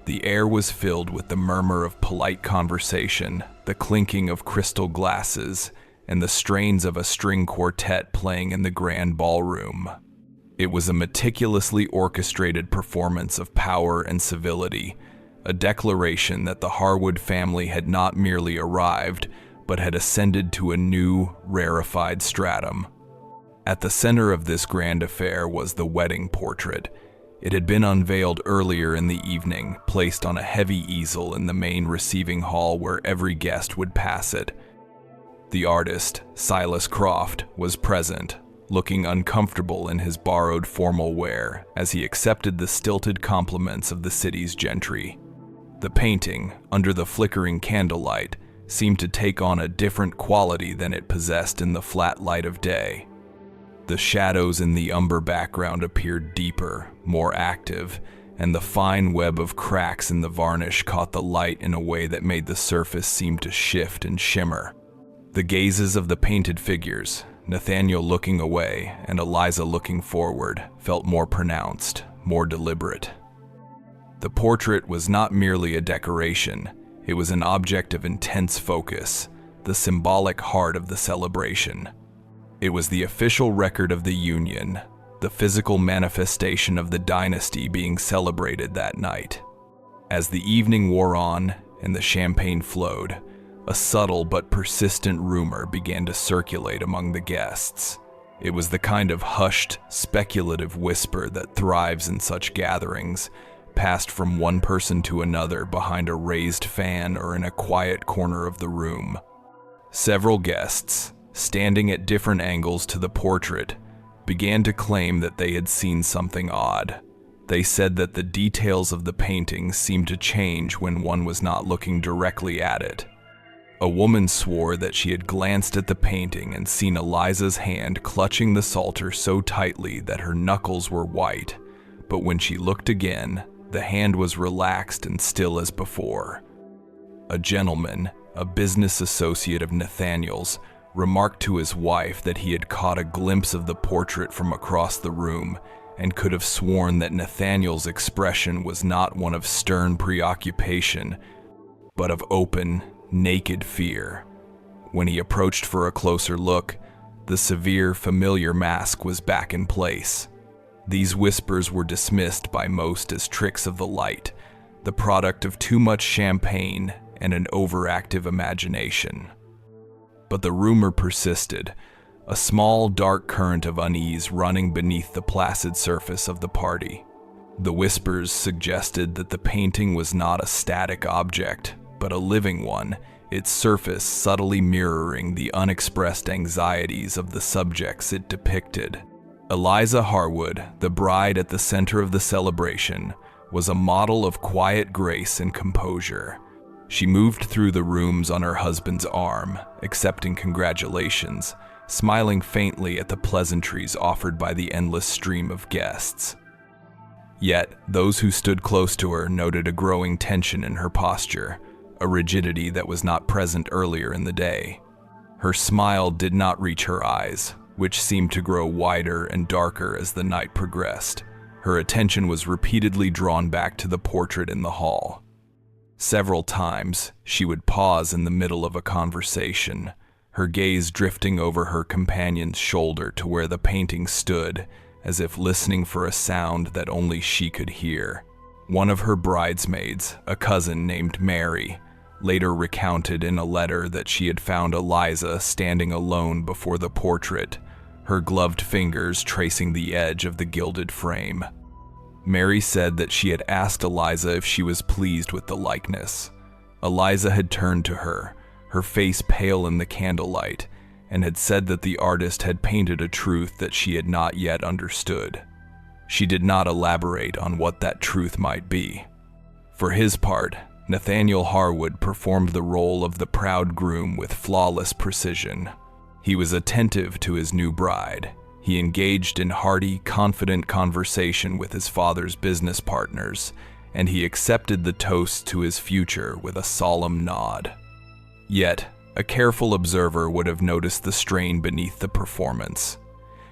A: The air was filled with the murmur of polite conversation, the clinking of crystal glasses, and the strains of a string quartet playing in the grand ballroom. It was a meticulously orchestrated performance of power and civility, a declaration that the Harwood family had not merely arrived, but had ascended to a new, rarefied stratum. At the center of this grand affair was the wedding portrait. It had been unveiled earlier in the evening, placed on a heavy easel in the main receiving hall where every guest would pass it. The artist, Silas Croft, was present, looking uncomfortable in his borrowed formal wear as he accepted the stilted compliments of the city's gentry. The painting, under the flickering candlelight, seemed to take on a different quality than it possessed in the flat light of day. The shadows in the umber background appeared deeper, more active, and the fine web of cracks in the varnish caught the light in a way that made the surface seem to shift and shimmer. The gazes of the painted figures, Nathaniel looking away and Eliza looking forward, felt more pronounced, more deliberate. The portrait was not merely a decoration, it was an object of intense focus, the symbolic heart of the celebration. It was the official record of the union, the physical manifestation of the dynasty being celebrated that night. As the evening wore on and the champagne flowed, a subtle but persistent rumor began to circulate among the guests. It was the kind of hushed, speculative whisper that thrives in such gatherings, passed from one person to another behind a raised fan or in a quiet corner of the room. Several guests, standing at different angles to the portrait, began to claim that they had seen something odd. They said that the details of the painting seemed to change when one was not looking directly at it. A woman swore that she had glanced at the painting and seen Eliza's hand clutching the psalter so tightly that her knuckles were white, but when she looked again, the hand was relaxed and still as before. A gentleman, a business associate of Nathaniel's, remarked to his wife that he had caught a glimpse of the portrait from across the room and could have sworn that Nathaniel's expression was not one of stern preoccupation, but of open, naked fear. When he approached for a closer look, the severe, familiar mask was back in place. These whispers were dismissed by most as tricks of the light, the product of too much champagne and an overactive imagination. But the rumor persisted, a small, dark current of unease running beneath the placid surface of the party. The whispers suggested that the painting was not a static object, but a living one, its surface subtly mirroring the unexpressed anxieties of the subjects it depicted. Eliza Harwood, the bride at the center of the celebration, was a model of quiet grace and composure. She moved through the rooms on her husband's arm, accepting congratulations, smiling faintly at the pleasantries offered by the endless stream of guests. Yet, those who stood close to her noted a growing tension in her posture, a rigidity that was not present earlier in the day. Her smile did not reach her eyes, which seemed to grow wider and darker as the night progressed. Her attention was repeatedly drawn back to the portrait in the hall. Several times, she would pause in the middle of a conversation, her gaze drifting over her companion's shoulder to where the painting stood, as if listening for a sound that only she could hear. One of her bridesmaids, a cousin named Mary, later recounted in a letter that she had found Eliza standing alone before the portrait, her gloved fingers tracing the edge of the gilded frame. Mary said that she had asked Eliza if she was pleased with the likeness. Eliza had turned to her, her face pale in the candlelight, and had said that the artist had painted a truth that she had not yet understood. She did not elaborate on what that truth might be. For his part, Nathaniel Harwood performed the role of the proud groom with flawless precision. He was attentive to his new bride. He engaged in hearty, confident conversation with his father's business partners, and he accepted the toast to his future with a solemn nod. Yet, a careful observer would have noticed the strain beneath the performance.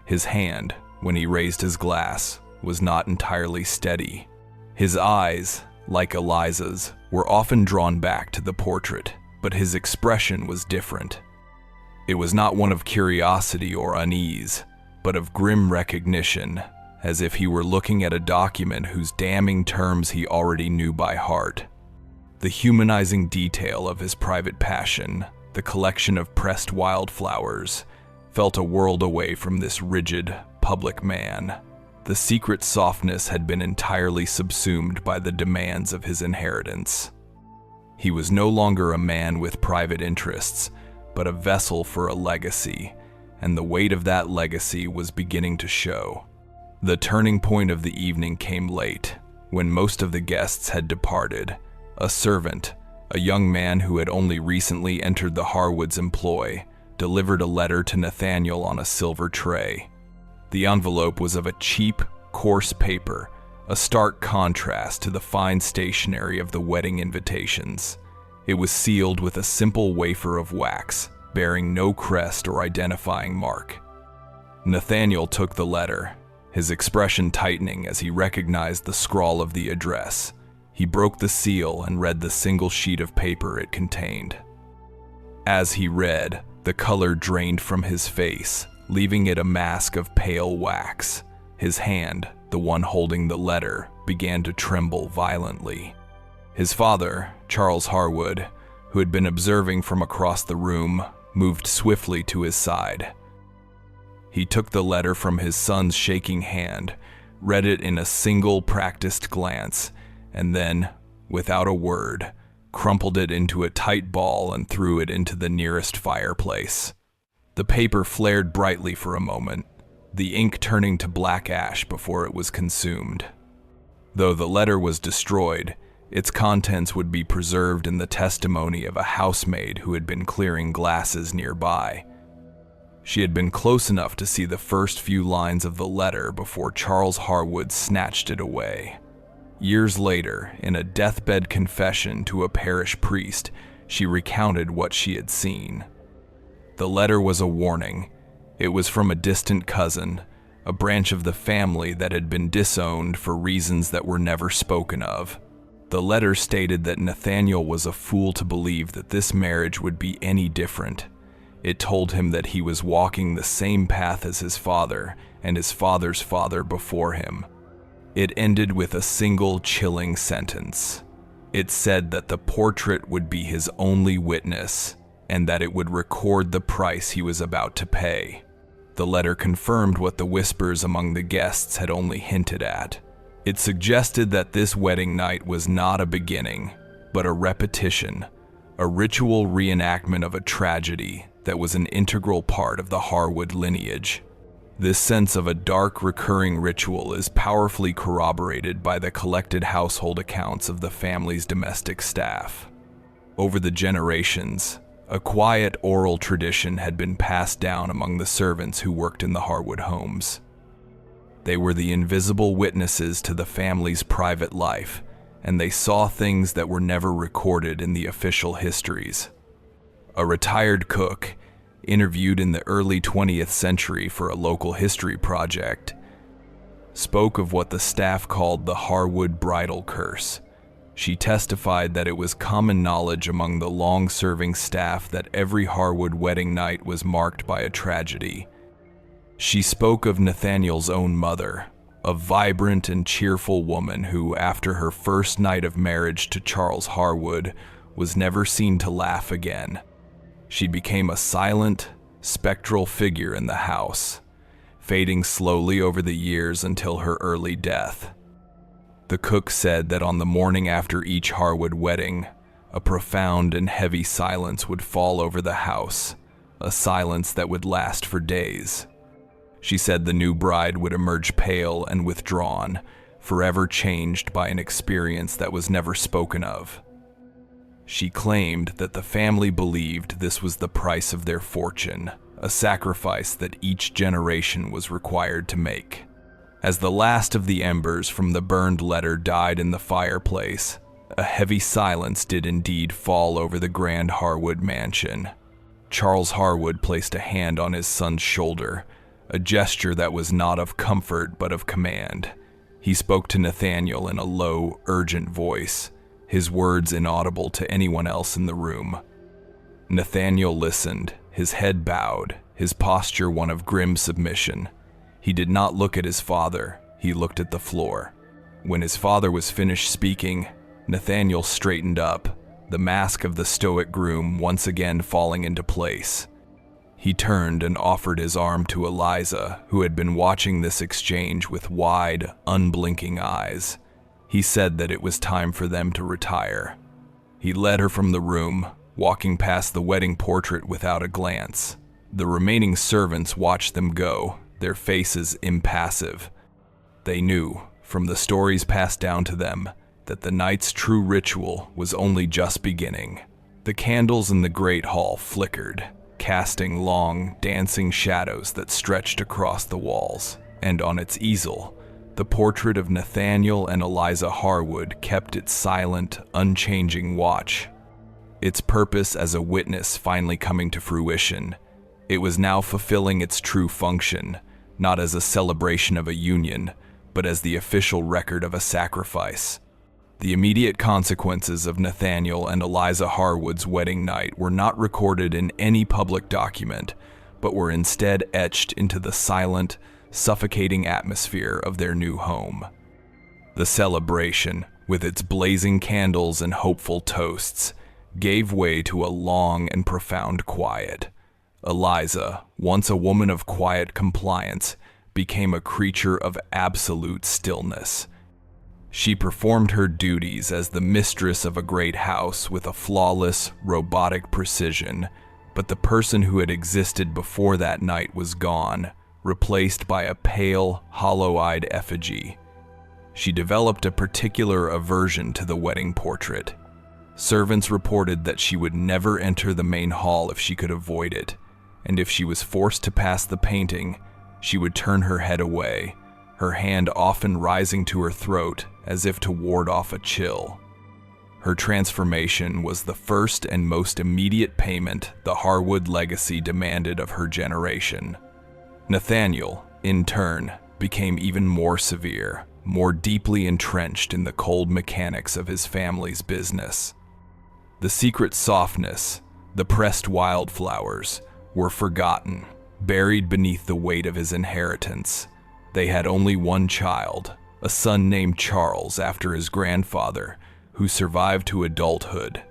A: His hand, when he raised his glass, was not entirely steady. His eyes, like Eliza's, were often drawn back to the portrait, but his expression was different. It was not one of curiosity or unease, but of grim recognition, as if he were looking at a document whose damning terms he already knew by heart. The humanizing detail of his private passion, the collection of pressed wildflowers, felt a world away from this rigid, public man. The secret softness had been entirely subsumed by the demands of his inheritance. He was no longer a man with private interests, but a vessel for a legacy, and the weight of that legacy was beginning to show. The turning point of the evening came late, when most of the guests had departed. A servant, a young man who had only recently entered the Harwoods' employ, delivered a letter to Nathaniel on a silver tray. The envelope was of a cheap, coarse paper, a stark contrast to the fine stationery of the wedding invitations. It was sealed with a simple wafer of wax, bearing no crest or identifying mark. Nathaniel took the letter, his expression tightening as he recognized the scrawl of the address. He broke the seal and read the single sheet of paper it contained. As he read, the color drained from his face, leaving it a mask of pale wax. His hand, the one holding the letter, began to tremble violently. His father, Charles Harwood, who had been observing from across the room, moved swiftly to his side. He took the letter from his son's shaking hand, read it in a single practiced glance, and then, without a word, crumpled it into a tight ball and threw it into the nearest fireplace. The paper flared brightly for a moment, the ink turning to black ash before it was consumed. Though the letter was destroyed, its contents would be preserved in the testimony of a housemaid who had been clearing glasses nearby. She had been close enough to see the first few lines of the letter before Charles Harwood snatched it away. Years later, in a deathbed confession to a parish priest, she recounted what she had seen. The letter was a warning. It was from a distant cousin, a branch of the family that had been disowned for reasons that were never spoken of. The letter stated that Nathaniel was a fool to believe that this marriage would be any different. It told him that he was walking the same path as his father and his father's father before him. It ended with a single chilling sentence. It said that the portrait would be his only witness, and that it would record the price he was about to pay. The letter confirmed what the whispers among the guests had only hinted at. It suggested that this wedding night was not a beginning, but a repetition, a ritual reenactment of a tragedy that was an integral part of the Harwood lineage. This sense of a dark, recurring ritual is powerfully corroborated by the collected household accounts of the family's domestic staff. Over the generations, a quiet oral tradition had been passed down among the servants who worked in the Harwood homes. They were the invisible witnesses to the family's private life, and they saw things that were never recorded in the official histories. A retired cook, interviewed in the early 20th century for a local history project, spoke of what the staff called the Harwood bridal curse. She testified that it was common knowledge among the long-serving staff that every Harwood wedding night was marked by a tragedy. She spoke of Nathaniel's own mother, a vibrant and cheerful woman who, after her first night of marriage to Charles Harwood, was never seen to laugh again. She became a silent, spectral figure in the house, fading slowly over the years until her early death. The cook said that on the morning after each Harwood wedding, a profound and heavy silence would fall over the house, a silence that would last for days. She said the new bride would emerge pale and withdrawn, forever changed by an experience that was never spoken of. She claimed that the family believed this was the price of their fortune, a sacrifice that each generation was required to make. As the last of the embers from the burned letter died in the fireplace, a heavy silence did indeed fall over the grand Harwood mansion. Charles Harwood placed a hand on his son's shoulder, a gesture that was not of comfort but of command. He spoke to Nathaniel in a low, urgent voice, his words inaudible to anyone else in the room. Nathaniel listened, his head bowed, his posture one of grim submission. He did not look at his father, he looked at the floor. When his father was finished speaking, Nathaniel straightened up, the mask of the stoic groom once again falling into place. He turned and offered his arm to Eliza, who had been watching this exchange with wide, unblinking eyes. He said that it was time for them to retire. He led her from the room, walking past the wedding portrait without a glance. The remaining servants watched them go, their faces impassive. They knew, from the stories passed down to them, that the night's true ritual was only just beginning. The candles in the great hall flickered, casting long, dancing shadows that stretched across the walls, and on its easel, the portrait of Nathaniel and Eliza Harwood kept its silent, unchanging watch. Its purpose as a witness finally coming to fruition, it was now fulfilling its true function, not as a celebration of a union, but as the official record of a sacrifice. The immediate consequences of Nathaniel and Eliza Harwood's wedding night were not recorded in any public document, but were instead etched into the silent, suffocating atmosphere of their new home. The celebration, with its blazing candles and hopeful toasts, gave way to a long and profound quiet. Eliza, once a woman of quiet compliance, became a creature of absolute stillness. She performed her duties as the mistress of a great house with a flawless, robotic precision, but the person who had existed before that night was gone, replaced by a pale, hollow-eyed effigy. She developed a particular aversion to the wedding portrait. Servants reported that she would never enter the main hall if she could avoid it, and if she was forced to pass the painting, she would turn her head away, her hand often rising to her throat as if to ward off a chill. Her transformation was the first and most immediate payment the Harwood legacy demanded of her generation. Nathaniel, in turn, became even more severe, more deeply entrenched in the cold mechanics of his family's business. The secret softness, the pressed wildflowers, were forgotten, buried beneath the weight of his inheritance. They had only one child, a son named Charles after his grandfather, who survived to adulthood.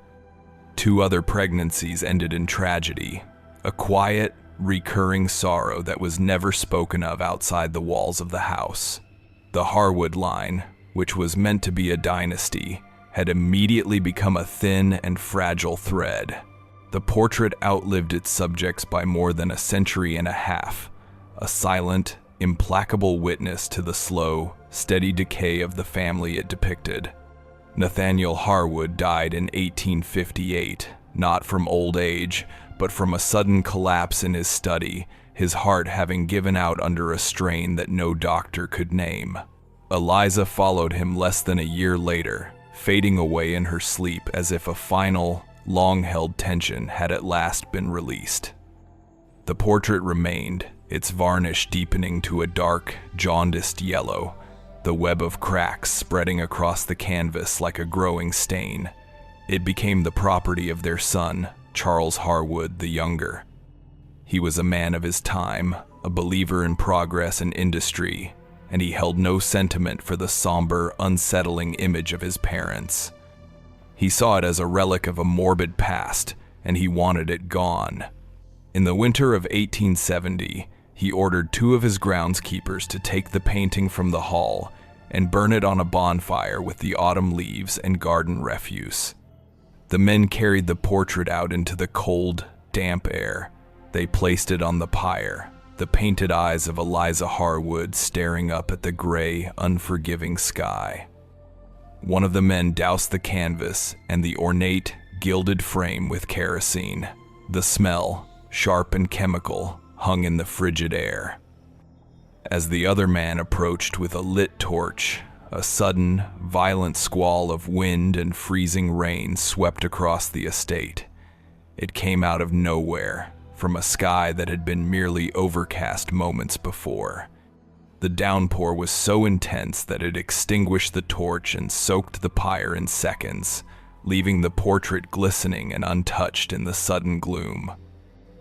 A: 2 other pregnancies ended in tragedy, a quiet, recurring sorrow that was never spoken of outside the walls of the house. The Harwood line, which was meant to be a dynasty, had immediately become a thin and fragile thread. The portrait outlived its subjects by more than a century and a half, a silent, implacable witness to the slow, steady decay of the family it depicted. Nathaniel Harwood died in 1858, not from old age, but from a sudden collapse in his study, his heart having given out under a strain that no doctor could name. Eliza followed him less than a year later, fading away in her sleep as if a final, long-held tension had at last been released. The portrait remained, its varnish deepening to a dark, jaundiced yellow, the web of cracks spreading across the canvas like a growing stain. It became the property of their son, Charles Harwood the Younger. He was a man of his time, a believer in progress and industry, and he held no sentiment for the somber, unsettling image of his parents. He saw it as a relic of a morbid past, and he wanted it gone. In the winter of 1870, he ordered 2 of his groundskeepers to take the painting from the hall and burn it on a bonfire with the autumn leaves and garden refuse. The men carried the portrait out into the cold, damp air. They placed it on the pyre, the painted eyes of Eliza Harwood staring up at the gray, unforgiving sky. One of the men doused the canvas and the ornate, gilded frame with kerosene. The smell, sharp and chemical, hung in the frigid air. As the other man approached with a lit torch, a sudden, violent squall of wind and freezing rain swept across the estate. It came out of nowhere, from a sky that had been merely overcast moments before. The downpour was so intense that it extinguished the torch and soaked the pyre in seconds, leaving the portrait glistening and untouched in the sudden gloom.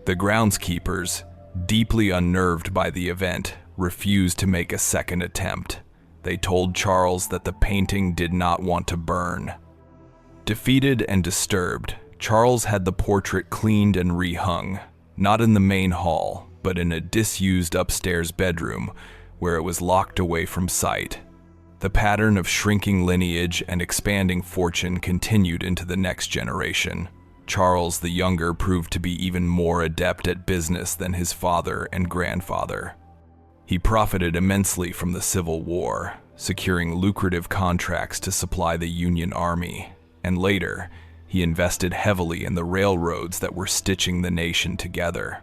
A: The groundskeepers, deeply unnerved by the event, refused to make a second attempt. They told Charles that the painting did not want to burn. Defeated and disturbed, Charles had the portrait cleaned and rehung, not in the main hall, but in a disused upstairs bedroom where it was locked away from sight. The pattern of shrinking lineage and expanding fortune continued into the next generation. Charles the Younger proved to be even more adept at business than his father and grandfather. He profited immensely from the Civil War, securing lucrative contracts to supply the Union Army, and later, he invested heavily in the railroads that were stitching the nation together.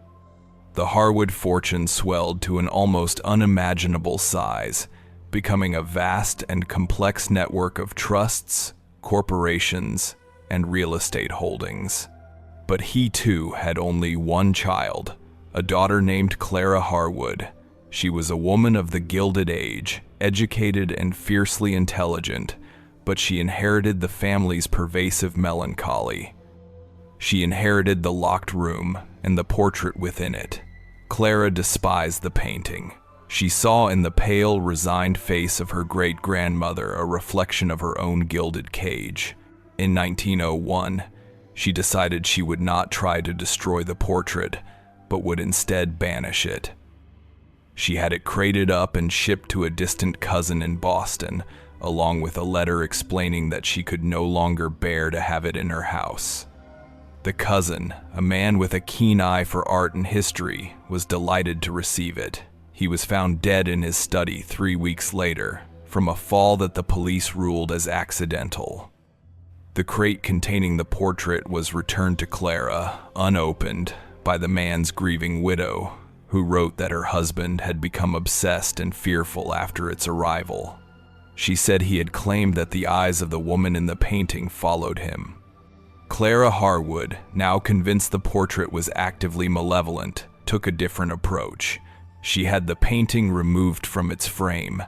A: The Harwood fortune swelled to an almost unimaginable size, becoming a vast and complex network of trusts, corporations, and real estate holdings. But he too had only one child, a daughter named Clara Harwood. She was a woman of the Gilded Age, educated and fiercely intelligent, but she inherited the family's pervasive melancholy. She inherited the locked room and the portrait within it. Clara despised the painting. She saw in the pale, resigned face of her great-grandmother a reflection of her own gilded cage. In 1901, she decided she would not try to destroy the portrait, but would instead banish it. She had it crated up and shipped to a distant cousin in Boston, along with a letter explaining that she could no longer bear to have it in her house. The cousin, a man with a keen eye for art and history, was delighted to receive it. He was found dead in his study 3 weeks later, from a fall that the police ruled as accidental. The crate containing the portrait was returned to Clara, unopened, by the man's grieving widow, who wrote that her husband had become obsessed and fearful after its arrival. She said he had claimed that the eyes of the woman in the painting followed him. Clara Harwood, now convinced the portrait was actively malevolent, took a different approach. She had the painting removed from its frame,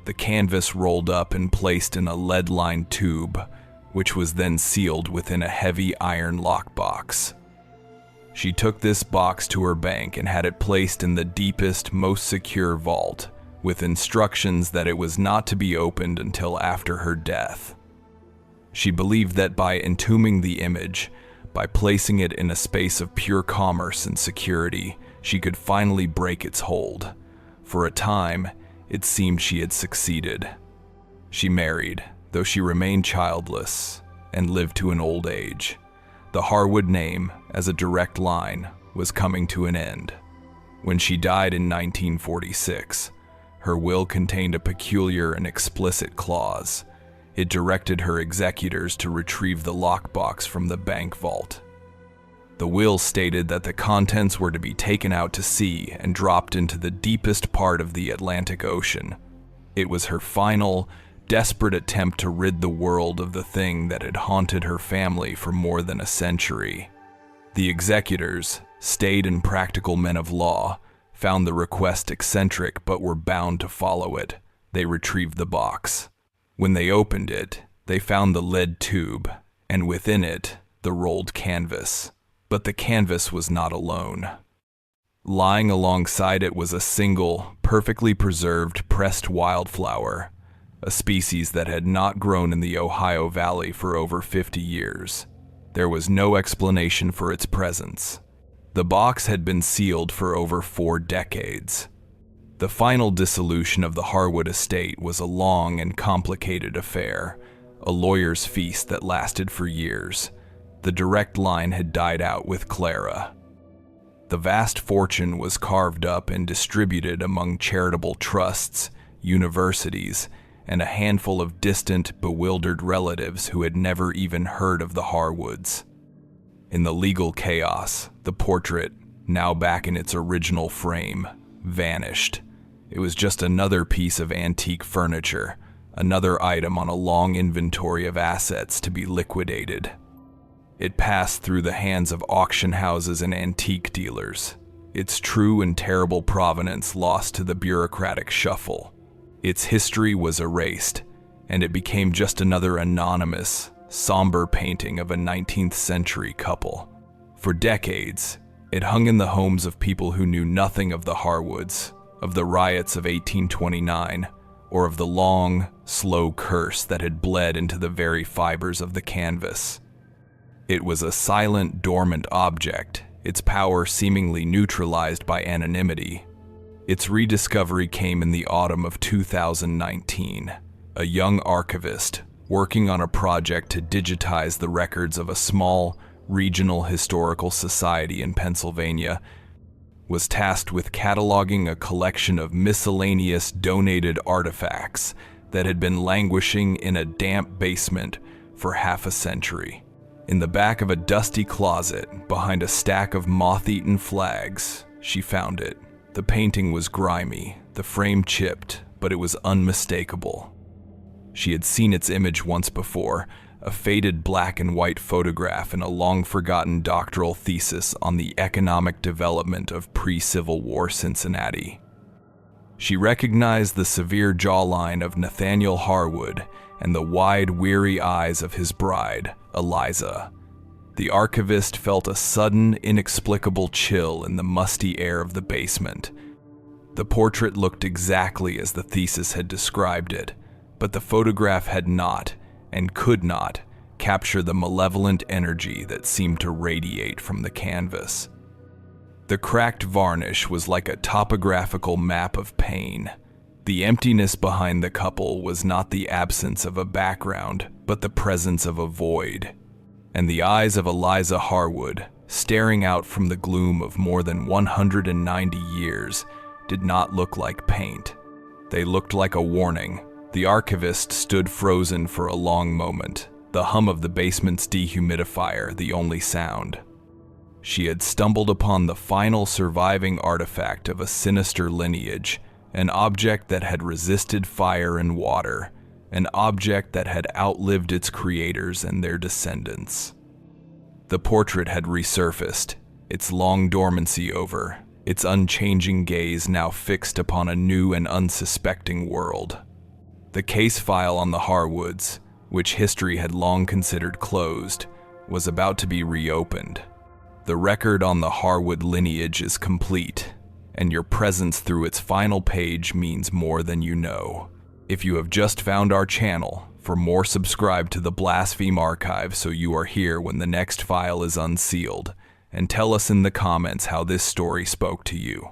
A: the canvas rolled up and placed in a lead-lined tube, which was then sealed within a heavy iron lockbox. She took this box to her bank and had it placed in the deepest, most secure vault, with instructions that it was not to be opened until after her death. She believed that by entombing the image, by placing it in a space of pure commerce and security, she could finally break its hold. For a time, it seemed she had succeeded. She married, though she remained childless, and lived to an old age. The Harwood name, as a direct line, was coming to an end. When she died in 1946, her will contained a peculiar and explicit clause. It directed her executors to retrieve the lockbox from the bank vault. The will stated that the contents were to be taken out to sea and dropped into the deepest part of the Atlantic Ocean. It was her final, desperate attempt to rid the world of the thing that had haunted her family for more than a century. The executors, staid and practical men of law, found the request eccentric but were bound to follow it. They retrieved the box. When they opened it, they found the lead tube, and within it, the rolled canvas. But the canvas was not alone. Lying alongside it was a single, perfectly preserved pressed wildflower, a species that had not grown in the Ohio Valley for over 50 years. There was no explanation for its presence. The box had been sealed for over 4 decades. The final dissolution of the Harwood estate was a long and complicated affair, a lawyer's feast that lasted for years. The direct line had died out with Clara. The vast fortune was carved up and distributed among charitable trusts, universities, and a handful of distant, bewildered relatives who had never even heard of the Harwoods. In the legal chaos, the portrait, now back in its original frame, vanished. It was just another piece of antique furniture, another item on a long inventory of assets to be liquidated. It passed through the hands of auction houses and antique dealers, its true and terrible provenance lost to the bureaucratic shuffle. Its history was erased, and it became just another anonymous, somber painting of a 19th century couple. For decades, it hung in the homes of people who knew nothing of the Harwoods, of the riots of 1829, or of the long, slow curse that had bled into the very fibers of the canvas. It was a silent, dormant object, its power seemingly neutralized by anonymity. Its rediscovery came in the autumn of 2019. A young archivist, working on a project to digitize the records of a small, regional historical society in Pennsylvania, was tasked with cataloging a collection of miscellaneous donated artifacts that had been languishing in a damp basement for half a century. In the back of a dusty closet, behind a stack of moth-eaten flags, she found it. The painting was grimy, the frame chipped, but it was unmistakable. She had seen its image once before, a faded black and white photograph in a long-forgotten doctoral thesis on the economic development of pre-Civil War Cincinnati. She recognized the severe jawline of Nathaniel Harwood and the wide, weary eyes of his bride, Eliza. The archivist felt a sudden, inexplicable chill in the musty air of the basement. The portrait looked exactly as the thesis had described it, but the photograph had not, and could not, capture the malevolent energy that seemed to radiate from the canvas. The cracked varnish was like a topographical map of pain. The emptiness behind the couple was not the absence of a background, but the presence of a void. And the eyes of Eliza Harwood, staring out from the gloom of more than 190 years, did not look like paint. They looked like a warning. The archivist stood frozen for a long moment, the hum of the basement's dehumidifier the only sound. She had stumbled upon the final surviving artifact of a sinister lineage, an object that had resisted fire and water, an object that had outlived its creators and their descendants. The portrait had resurfaced, its long dormancy over, its unchanging gaze now fixed upon a new and unsuspecting world. The case file on the Harwoods, which history had long considered closed, was about to be reopened. The record on the Harwood lineage is complete, and your presence through its final page means more than you know. If you have just found our channel, for more subscribe to the Blaspheme Archive so you are here when the next file is unsealed, and tell us in the comments how this story spoke to you.